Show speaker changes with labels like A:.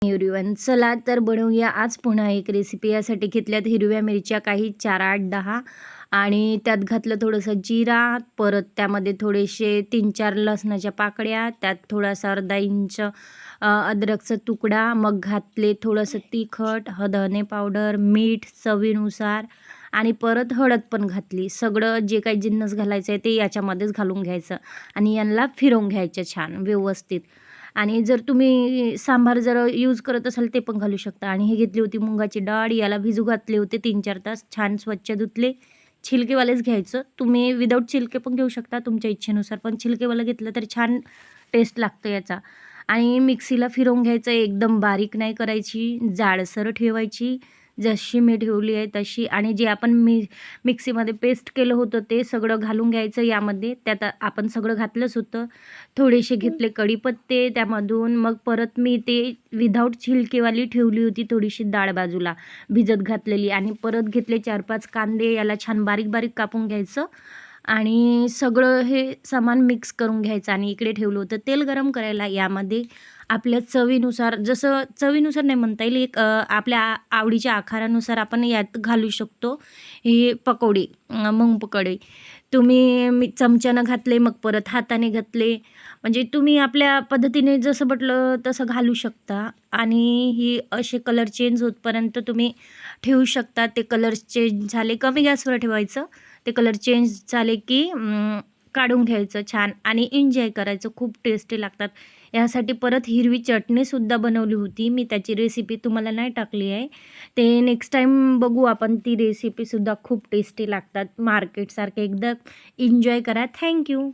A: Everyone, चला तर बनवूया आज पुन्हा एक रेसिपी. यासाठी घेतल्यात हिरव्या मिरच्या काही 4, 8, 10 आणि त्यात घातलं थोडंसं जिरा, परत त्यामध्ये थोडेसे 3-4 लसणाच्या पाकळ्या, त्यात थोडासा अर्धा इंच अद्रकचा तुकडा, मग घातले थोडंसं तिखट, धने पावडर, मीठ चवीनुसार आणि परत हळद पण घातली. सगळं जे काही जिन्नस घालायचं आहे ते याच्यामध्येच घालून घ्यायचं आणि यांना फिरवून घ्यायचं छान व्यवस्थित. आणि जर तुम्ही सांबार जर यूज करत असाल ते पण घालू शकता. आणि हे घेतली होती मुगाची डाळ, याला भिजू घातले होते 3-4 तास. छान स्वच्छ धुतले. छिलकेवालेच घ्यायचं. तुम्ही विदाऊट छिलके पण घेऊ शकता तुमच्या इच्छेनुसार, पण छिलकेवालं घेतलं तर छान टेस्ट लागतं याचा. आणि मिक्सीला फिरवून घ्यायचं, एकदम बारीक नाही करायची, जाडसर ठेवायची, जशी मी ठेवली आहे तशी. आणि जे आपण मिक्सीमध्ये पेस्ट केलं होतं ते सगळं घालून घ्यायचं यामध्ये. त्यात आपण सगळं घातलंच होतं. थोडेसे घेतले कढीपत्ते त्यामधून, मग परत मी ते विदाऊट छिलकेवाली ठेवली होती थोडीशी डाळ बाजूला भिजत घातलेली. आणि परत घेतले 4-5 कांदे, याला छान बारीक बारीक कापून घ्यायचं आणि सगळं हे सामान मिक्स करून घ्यायचं. आणि इकडे ठेवलं होतं तेल गरम करायला. यामध्ये आपल्या चवीनुसार, जसं चवीनुसार नाही म्हणता येईल, एक आपल्या आवडीच्या आकारानुसार आपण यात घालू शकतो हे पकोडे, मूग पकोडे. तुम्ही चमच्यानं घातले, मग परत हाताने घातले, म्हणजे तुम्ही आपल्या पद्धतीने जसं म्हटलं तसं घालू शकता. आणि ही असे कलर चेंज होतपर्यंत तुम्ही ठेवू शकता. ते कलर चेंज झाले, कमी गॅसवर ठेवायचं. ते कलर चेंज झाले की काढून घ्यायचं छान आणि एन्जॉय करायचं. खूप टेस्टी लागतात. यासाठी परत हिरवी चटणीसुद्धा बनवली होती मी, त्याची रेसिपी तुम्हाला नाही टाकली आहे. ते नेक्स्ट टाईम बघू आपण. ती रेसिपीसुद्धा खूप टेस्टी लागतात, मार्केटसारखे एकदम. एन्जॉय करा. थँक्यू.